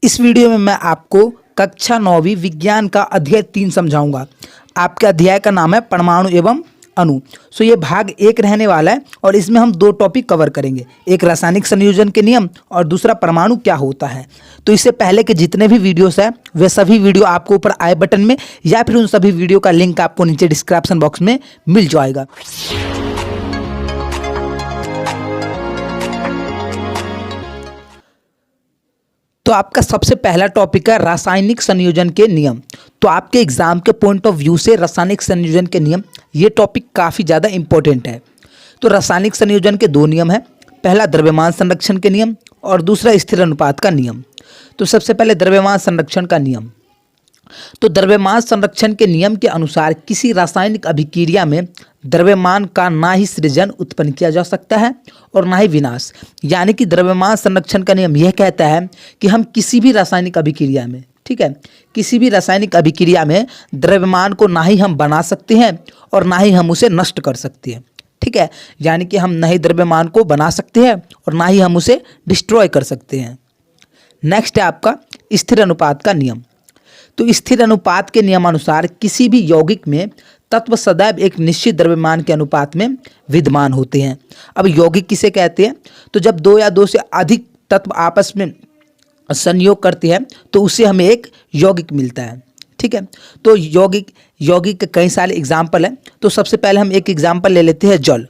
इस वीडियो में मैं आपको कक्षा 9वीं विज्ञान का अध्याय 3 समझाऊंगा। आपके अध्याय का नाम है परमाणु एवं अणु। ये भाग 1 रहने वाला है और इसमें हम 2 टॉपिक कवर करेंगे, एक रासायनिक संयोजन के नियम और दूसरा परमाणु क्या होता है। तो इससे पहले के जितने भी वीडियोस हैं वे सभी वीडियो आपको ऊपर आई बटन में या फिर उन सभी वीडियो का लिंक आपको नीचे डिस्क्रिप्शन बॉक्स में मिल जाएगा। तो आपका सबसे पहला टॉपिक है रासायनिक संयोजन के नियम। तो आपके एग्जाम के पॉइंट ऑफ व्यू से रासायनिक संयोजन के नियम ये टॉपिक काफ़ी ज़्यादा इंपॉर्टेंट है। तो रासायनिक संयोजन के 2 नियम हैं, पहला द्रव्यमान संरक्षण के नियम और दूसरा स्थिर अनुपात का नियम। तो सबसे पहले द्रव्यमान संरक्षण का नियम। तो द्रव्यमान संरक्षण के नियम के अनुसार किसी रासायनिक अभिक्रिया में द्रव्यमान का ना ही सृजन उत्पन्न किया जा सकता है और ना ही विनाश। यानी कि द्रव्यमान संरक्षण का नियम यह कहता है कि हम किसी भी रासायनिक अभिक्रिया में, ठीक है, किसी भी रासायनिक अभिक्रिया में द्रव्यमान को ना ही हम बना सकते हैं और ना ही हम उसे नष्ट कर सकते हैं, ठीक है। यानी कि हम ना ही द्रव्यमान को बना सकते हैं और ना ही हम उसे डिस्ट्रॉय कर सकते हैं। नेक्स्ट है आपका स्थिर अनुपात का नियम। तो स्थिर अनुपात के नियमानुसार किसी भी यौगिक में तत्व सदैव एक निश्चित द्रव्यमान के अनुपात में विद्यमान होते हैं। अब यौगिक किसे कहते हैं? तो जब 2 या 2 से अधिक तत्व आपस में संयोग करते हैं तो उससे हमें एक यौगिक मिलता है, ठीक है। तो यौगिक के कई सारे एग्जाम्पल हैं। तो सबसे पहले हम एक एग्जाम्पल ले लेते हैं जल।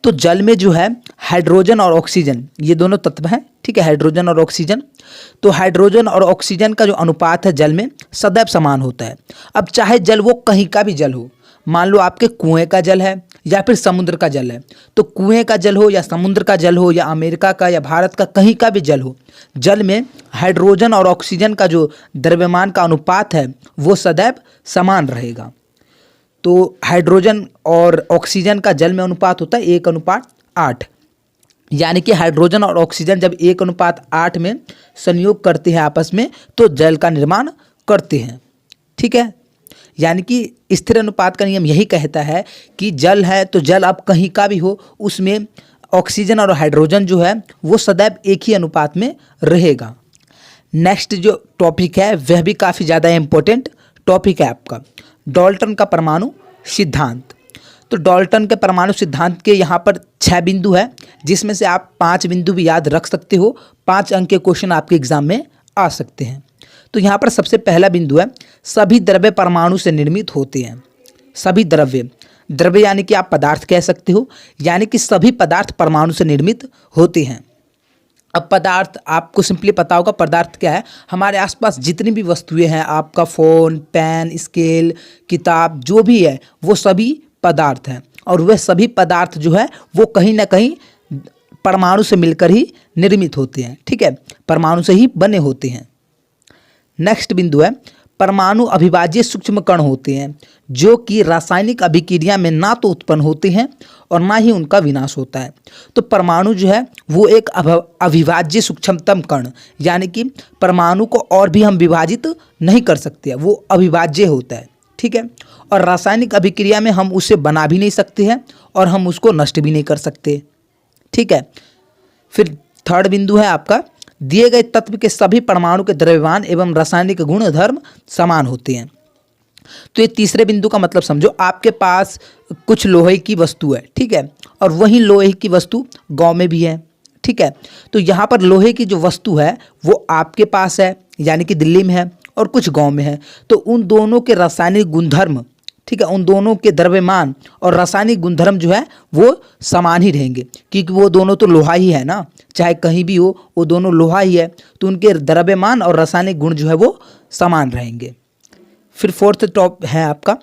तो जल में जो है हाइड्रोजन और ऑक्सीजन ये दोनों तत्व हैं, ठीक है, हाइड्रोजन और ऑक्सीजन। तो हाइड्रोजन और ऑक्सीजन का जो अनुपात है जल में सदैव समान होता है। अब चाहे जल वो कहीं का भी जल हो, मान लो आपके कुएं का जल है या फिर समुद्र का जल है, तो कुएं का जल हो या समुद्र का जल हो या अमेरिका का या भारत का कहीं का भी जल हो, जल में हाइड्रोजन और ऑक्सीजन का जो द्रव्यमान का अनुपात है वो सदैव समान रहेगा। तो हाइड्रोजन और ऑक्सीजन का जल में अनुपात होता है 1:8। यानी कि हाइड्रोजन और ऑक्सीजन जब 1:8 में संयोग करते हैं आपस में तो जल का निर्माण करते हैं, ठीक है। यानी कि स्थिर अनुपात का नियम यही कहता है कि जल है तो जल अब कहीं का भी हो, उसमें ऑक्सीजन और हाइड्रोजन जो है वो सदैव एक ही अनुपात में रहेगा। नेक्स्ट जो टॉपिक है वह भी काफ़ी ज़्यादा इम्पोर्टेंट टॉपिक है आपका डाल्टन का परमाणु सिद्धांत। तो डाल्टन के परमाणु सिद्धांत के यहाँ पर 6 बिंदु है, जिसमें से आप 5 बिंदु भी याद रख सकते हो। 5 अंक के क्वेश्चन आपके एग्जाम में आ सकते हैं। तो यहाँ पर सबसे पहला बिंदु है सभी द्रव्य परमाणु से निर्मित होते हैं। सभी द्रव्य यानी कि आप पदार्थ कह सकते हो, यानी कि सभी पदार्थ परमाणु से निर्मित होते हैं। अब पदार्थ आपको सिंपली पता होगा पदार्थ क्या है। हमारे आसपास जितनी भी वस्तुएं हैं, आपका फ़ोन, पेन, स्केल, किताब जो भी है वो सभी पदार्थ हैं और वह सभी पदार्थ जो है वो कहीं ना कहीं परमाणु से मिलकर ही निर्मित होते हैं, ठीक है, परमाणु से ही बने होते हैं। नेक्स्ट बिंदु है परमाणु अविभाज्य सूक्ष्म कण होते हैं जो कि रासायनिक अभिक्रिया में ना तो उत्पन्न होते हैं और ना ही उनका विनाश होता है। तो परमाणु जो है वो एक अविभाज्य सूक्ष्मतम कण, यानी कि परमाणु को और भी हम विभाजित नहीं कर सकते, वो अविभाज्य होता है, ठीक है। और रासायनिक अभिक्रिया में हम उसे बना भी नहीं सकते हैं और हम उसको नष्ट भी नहीं कर सकते, ठीक है। फिर थर्ड बिंदु है आपका दिए गए तत्व के सभी परमाणु के द्रव्यमान एवं रासायनिक गुण धर्म समान होते हैं। तो ये तीसरे बिंदु का मतलब समझो, आपके पास कुछ लोहे की वस्तु है, ठीक है, और वही लोहे की वस्तु गांव में भी है, ठीक है। तो यहाँ पर लोहे की जो वस्तु है वो आपके पास है यानी कि दिल्ली में है और कुछ गांव में है। तो उन दोनों के रासायनिक गुणधर्म, ठीक है, उन दोनों के द्रव्यमान और रासायनिक गुणधर्म जो है वो समान ही रहेंगे, क्योंकि वो दोनों तो लोहा ही है ना, चाहे कहीं भी हो वो दोनों लोहा ही है, तो उनके द्रव्यमान और रासायनिक गुण जो है वो समान रहेंगे। फिर फोर्थ टॉप है आपका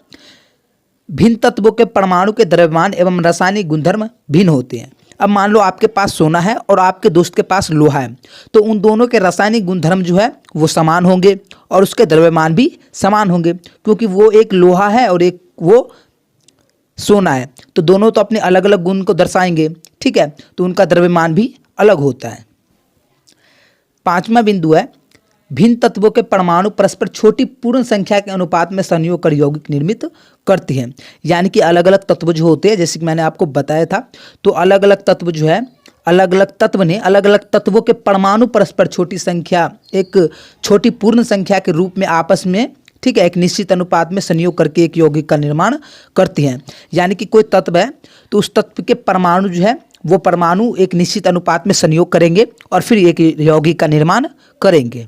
भिन्न तत्वों के परमाणु के द्रव्यमान एवं रासायनिक गुणधर्म भिन्न होते हैं। अब मान लो आपके पास सोना है और आपके दोस्त के पास लोहा है, तो उन दोनों के रासायनिक गुणधर्म जो है वो समान होंगे और उसके द्रव्यमान भी समान होंगे, क्योंकि वो एक लोहा है और एक वो सोना है, तो दोनों तो अपने अलग अलग गुण को दर्शाएंगे, ठीक है, तो उनका द्रव्यमान भी अलग होता है। 5वां बिंदु है भिन्न तत्वों के परमाणु परस्पर छोटी पूर्ण संख्या के अनुपात में संयोग कर यौगिक निर्मित करते हैं। यानी कि अलग अलग तत्व जो होते हैं, जैसे कि मैंने आपको बताया था, तो अलग अलग तत्व जो है अलग अलग तत्व ने अलग अलग तत्वों के परमाणु परस्पर छोटी संख्या, एक छोटी पूर्ण संख्या के रूप में आपस में, ठीक है, एक निश्चित अनुपात में संयोग करके एक यौगिक का निर्माण करती हैं। यानी कि कोई तत्व है तो उस तत्व के परमाणु जो है वो परमाणु एक निश्चित अनुपात में संयोग करेंगे और फिर एक यौगिक का निर्माण करेंगे।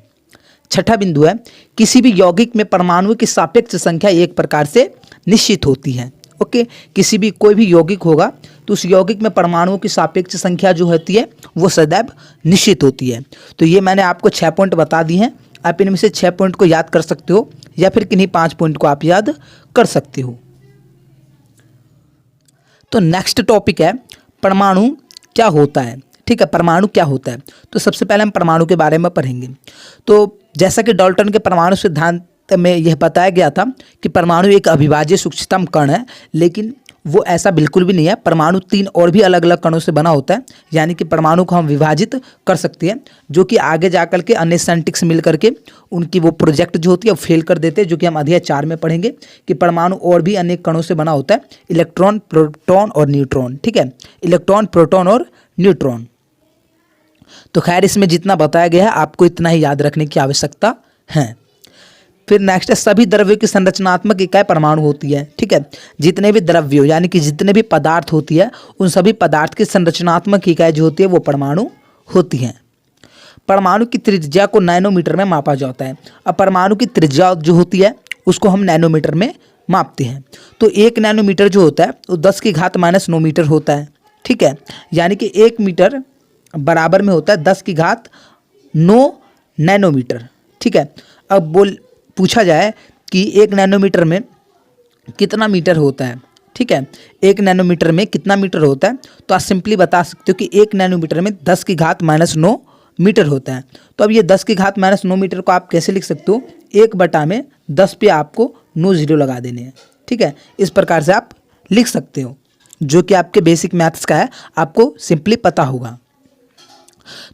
छठा बिंदु है, किसी भी यौगिक में परमाणुओं की सापेक्ष संख्या एक प्रकार से निश्चित होती है। ओके, किसी भी कोई भी यौगिक होगा तो उस यौगिक में परमाणुओं की सापेक्ष संख्या जो होती है वो सदैव निश्चित होती है। तो ये मैंने आपको 6 पॉइंट बता दिए हैं। आप इनमें से 6 पॉइंट को याद कर सकते हो या फिर किन्हीं 5 पॉइंट को आप याद कर सकते हो। तो नेक्स्ट टॉपिक है परमाणु क्या होता है। ठीक है, परमाणु क्या होता है, तो सबसे पहले हम परमाणु के बारे में पढ़ेंगे। तो जैसा कि डाल्टन के परमाणु सिद्धांत में यह बताया गया था कि परमाणु एक अविभाज्य सूक्ष्मतम कण है, लेकिन वो ऐसा बिल्कुल भी नहीं है। परमाणु 3 और भी अलग अलग कणों से बना होता है, यानी कि परमाणु को हम विभाजित कर सकते हैं, जो कि आगे जाकर के अन्य साइंटिस्ट मिल करके उनकी वो प्रोजेक्ट जो होती है वो फेल कर देते हैं, जो कि हम अध्याय 4 में पढ़ेंगे कि परमाणु और भी अनेक कणों से बना होता है, इलेक्ट्रॉन, प्रोटॉन और न्यूट्रॉन। ठीक है, इलेक्ट्रॉन, प्रोटॉन और न्यूट्रॉन। तो खैर इसमें जितना बताया गया है आपको इतना ही याद रखने की आवश्यकता है। फिर नेक्स्ट है, सभी द्रव्यों की संरचनात्मक इकाई परमाणु होती है। ठीक है, जितने भी द्रव्यों यानी कि जितने भी पदार्थ होती है उन सभी पदार्थ की संरचनात्मक इकाई जो होती है वो परमाणु होती है। परमाणु की त्रिज्या को नैनोमीटर में मापा जाता है। अब परमाणु की त्रिज्या जो होती है उसको हम नैनोमीटर में मापते हैं। तो 1 नैनोमीटर जो होता है वो 10 की घात -9 मीटर होता है। ठीक है, यानी कि 1 मीटर बराबर में होता है 10 की घात 9 नैनोमीटर। ठीक है, अब पूछा जाए कि 1 नैनोमीटर में कितना मीटर होता है। ठीक है, 1 नैनोमीटर में कितना मीटर होता है, तो आप सिंपली बता सकते हो कि 1 नैनोमीटर में 10 की घात -9 मीटर होता है। तो अब ये 10 की घात -9 मीटर को आप कैसे लिख सकते हो, 1/10 पे आपको 9 जीरो लगा देने हैं। ठीक है, इस प्रकार से आप लिख सकते हो, जो कि आपके बेसिक मैथ्स का है, आपको सिंपली पता होगा।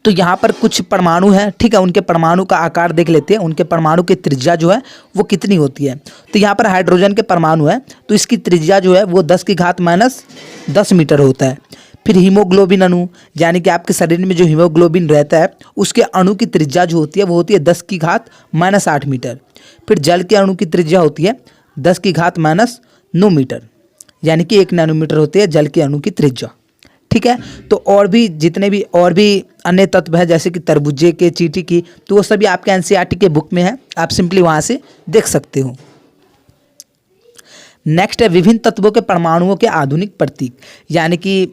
तो यहाँ पर कुछ परमाणु हैं। ठीक है, उनके परमाणु का आकार देख लेते हैं, उनके परमाणु की त्रिज्या जो है वो कितनी होती है। तो यहाँ पर हाइड्रोजन के परमाणु है तो इसकी त्रिज्या जो है वो 10 की घात -10 मीटर होता है। फिर हीमोग्लोबिन अणु, यानी कि आपके शरीर में जो हीमोग्लोबिन रहता है उसके अणु की त्रिज्या जो होती है वो होती है 10 की घात -8 मीटर। फिर जल के अणु की त्रिज्या होती है 10 की घात -9 मीटर, यानी कि 1 नैनोमीटर होती है जल के अणु की त्रिज्या। ठीक है, तो और भी जितने भी और भी अन्य तत्व है जैसे कि तरबूजे के, चींटी की, तो वो सभी आपके एनसीईआरटी के बुक में है, आप सिंपली वहाँ से देख सकते हो। नेक्स्ट है विभिन्न तत्वों के परमाणुओं के आधुनिक प्रतीक, यानी कि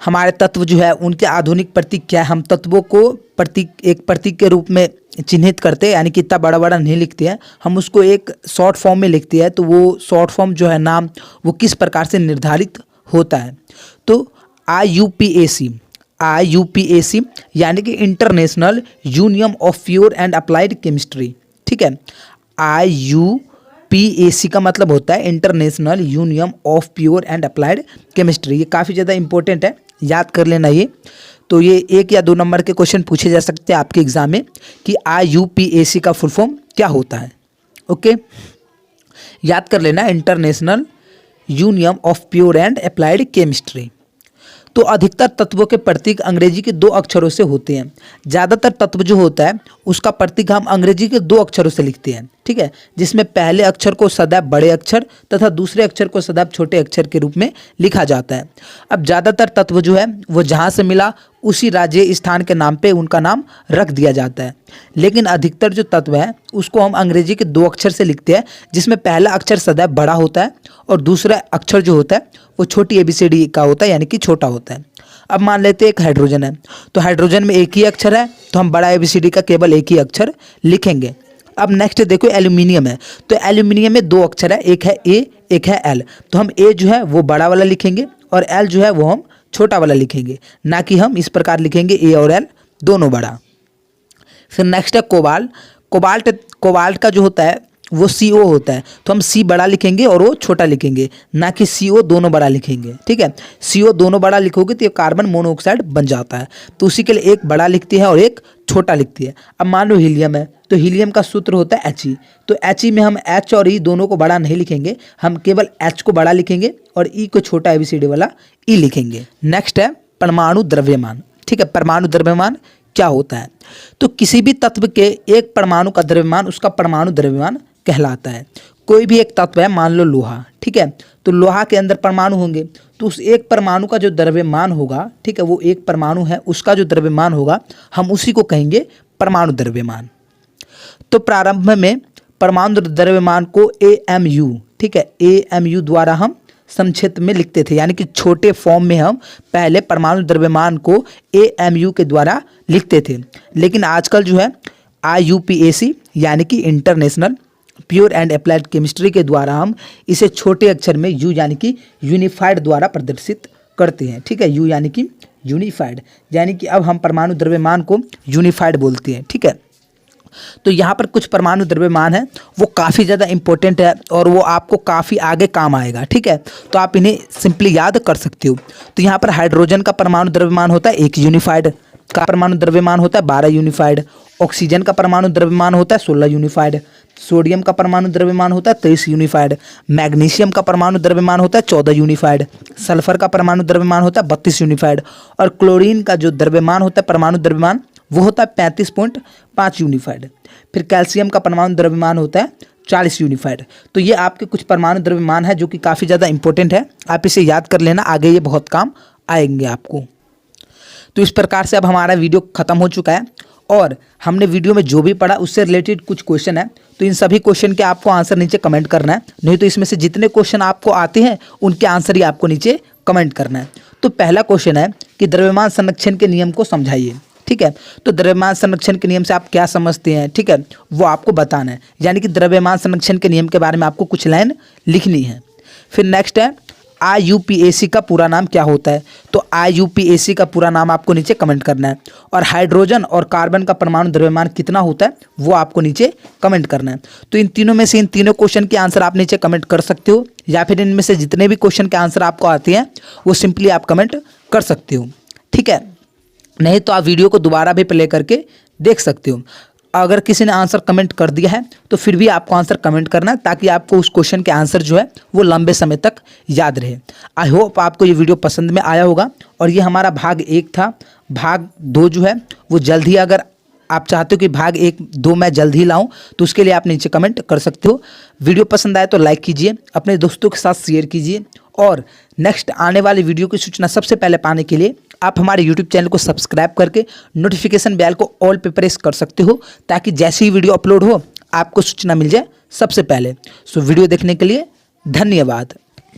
हमारे तत्व जो है उनके आधुनिक प्रतीक क्या है। हम तत्वों को एक प्रतीक के रूप में चिन्हित करते हैं, यानी कि इतना बड़ा बड़ा नहीं लिखते हैं, हम उसको एक शॉर्ट फॉर्म में लिखते हैं। तो वो शॉर्ट फॉर्म जो है नाम वो किस प्रकार से निर्धारित होता है, तो IUPAC यानी कि international union of pure and applied chemistry. ठीक है, IUPAC का मतलब होता है international union of pure and applied chemistry. ये काफ़ी ज़्यादा इंपॉर्टेंट है, याद कर लेना ये। तो ये 1 या 2 नंबर के क्वेश्चन पूछे जा सकते हैं आपके एग्जाम में कि IUPAC का फुल फॉर्म क्या होता है। ओके, याद कर लेना, international union of pure and applied chemistry. तो अधिकतर तत्वों के प्रतीक अंग्रेजी के 2 अक्षरों से होते हैं। ज़्यादातर तत्व जो होता है उसका प्रतीक हम अंग्रेजी के 2 अक्षरों से लिखते हैं। ठीक है, जिसमें पहले अक्षर को सदैव बड़े अक्षर तथा दूसरे अक्षर को सदैव छोटे अक्षर के रूप में लिखा जाता है। अब ज़्यादातर तत्व जो है वो जहाँ से मिला उसी राज्य स्थान के नाम पे उनका नाम रख दिया जाता है, लेकिन अधिकतर जो तत्व है उसको हम अंग्रेजी के 2 अक्षर से लिखते हैं, जिसमें पहला अक्षर सदैव बड़ा होता है और दूसरा अक्षर जो होता है वो छोटी ABCD का होता है, यानी कि छोटा होता है। अब मान लेते हैं एक हाइड्रोजन है, तो हाइड्रोजन में एक ही अक्षर है तो हम बड़ा ABCD का केवल एक ही अक्षर लिखेंगे। अब नेक्स्ट देखो एल्यूमिनियम है, तो एल्यूमिनियम में 2 अक्षर है, एक है A एक है L, तो हम A जो है वो बड़ा वाला लिखेंगे और L जो है वो हम छोटा वाला लिखेंगे, ना कि हम इस प्रकार लिखेंगे A और L दोनों बड़ा। फिर नेक्स्ट है कोबाल्ट का जो होता है वो CO होता है, तो हम C बड़ा लिखेंगे और वो छोटा लिखेंगे, ना कि CO दोनों बड़ा लिखेंगे। ठीक है, CO दोनों बड़ा लिखोगे तो ये कार्बन मोनोऑक्साइड बन जाता है, तो उसी के लिए एक बड़ा लिखती है और एक छोटा लिखती है। अब मान लो हीलियम है, तो हीलियम का सूत्र होता है He, तो He में हम H और E दोनों को बड़ा नहीं लिखेंगे, हम केवल H को बड़ा लिखेंगे और E को छोटा ABCD वाला E लिखेंगे। नेक्स्ट है परमाणु द्रव्यमान। ठीक है, परमाणु द्रव्यमान क्या होता है? तो किसी भी तत्व के एक परमाणु का द्रव्यमान उसका परमाणु द्रव्यमान कहलाता है। कोई भी एक तत्व है, मान लो लोहा, ठीक है, तो लोहा के अंदर परमाणु होंगे, तो उस एक परमाणु का जो द्रव्यमान होगा, ठीक है, वो एक परमाणु है उसका जो द्रव्यमान होगा हम उसी को कहेंगे परमाणु द्रव्यमान। तो प्रारंभ में परमाणु द्रव्यमान को AMU, ठीक है, AMU द्वारा हम संक्षिप्त में लिखते थे, यानी कि छोटे फॉर्म में हम पहले परमाणु द्रव्यमान को AMU के द्वारा लिखते थे। लेकिन आजकल जो है IUPAC यानी कि international pure and applied chemistry के द्वारा हम इसे छोटे अक्षर में U यानी कि यूनिफाइड द्वारा प्रदर्शित करते हैं। ठीक है, U यानी कि यूनिफाइड, यानी कि अब हम परमाणु द्रव्यमान को यूनिफाइड बोलते हैं। ठीक है, तो यहाँ पर कुछ परमाणु द्रव्यमान है वो काफ़ी ज़्यादा इंपॉर्टेंट है और वो आपको काफ़ी आगे काम आएगा। ठीक है, तो आप इन्हें सिंपली याद कर सकते हो। तो यहाँ पर हाइड्रोजन का परमाणु द्रव्यमान होता है 1 यूनिफाइड, का परमाणु द्रव्यमान होता है 12 यूनिफाइड, ऑक्सीजन का परमाणु द्रव्यमान होता है 16 यूनिफाइड, सोडियम का परमाणु द्रव्यमान होता है 23 यूनिफाइड, मैग्नीशियम का परमाणु द्रव्यमान होता है 14 यूनिफाइड, सल्फर का परमाणु द्रव्यमान होता है 32 यूनिफाइड और क्लोरीन का जो द्रव्यमान होता है परमाणु द्रव्यमान वो होता है 35.5 यूनिफाइड। फिर कैल्शियम का परमाणु द्रव्यमान होता है 40 यूनिफाइड। तो ये आपके कुछ परमाणु द्रव्यमान है जो कि काफ़ी ज़्यादा इंपॉर्टेंट है, आप इसे याद कर लेना, आगे ये बहुत काम आएंगे आपको। तो इस प्रकार से अब हमारा वीडियो ख़त्म हो चुका है और हमने वीडियो में जो भी पढ़ा उससे रिलेटेड कुछ क्वेश्चन है, तो इन सभी क्वेश्चन के आपको आंसर नीचे कमेंट करना है, नहीं तो इसमें से जितने क्वेश्चन आपको आते हैं उनके आंसर ही आपको नीचे कमेंट करना है। तो पहला क्वेश्चन है कि द्रव्यमान संरक्षण के नियम को समझाइए। ठीक है, तो द्रव्यमान संरक्षण के नियम से आप क्या समझते हैं, ठीक है, वो आपको बताना है, यानी कि द्रव्यमान संरक्षण के नियम के बारे में आपको कुछ लाइन लिखनी है। फिर नेक्स्ट है IUPAC का पूरा नाम क्या होता है? तो IUPAC का पूरा नाम आपको नीचे कमेंट करना है और हाइड्रोजन और कार्बन का परमाणु द्रव्यमान कितना होता है वो आपको नीचे कमेंट करना है। तो इन तीनों में से इन तीनों क्वेश्चन के आंसर आप नीचे कमेंट कर सकते हो, या फिर इनमें से जितने भी क्वेश्चन के आंसर आपको आते हैं वो सिंपली आप कमेंट कर सकते हो। ठीक है, नहीं तो आप वीडियो को दोबारा भी प्ले करके देख सकते हो। अगर किसी ने आंसर कमेंट कर दिया है तो फिर भी आपको आंसर कमेंट करना है ताकि आपको उस क्वेश्चन के आंसर जो है वो लंबे समय तक याद रहे। आई होप आपको ये वीडियो पसंद में आया होगा और ये हमारा भाग 1 था। भाग 2 जो है वो जल्द ही, अगर आप चाहते हो कि भाग 1-2 मैं जल्द ही लाऊं तो उसके लिए आप नीचे कमेंट कर सकते हो। वीडियो पसंद आए तो लाइक कीजिए, अपने दोस्तों के साथ शेयर कीजिए और नेक्स्ट आने वाली वीडियो की सूचना सबसे पहले पाने के लिए आप हमारे YouTube चैनल को सब्सक्राइब करके नोटिफिकेशन बेल को ऑल पे प्रेस कर सकते हो ताकि जैसे ही वीडियो अपलोड हो आपको सूचना मिल जाए सबसे पहले। सो वीडियो देखने के लिए धन्यवाद।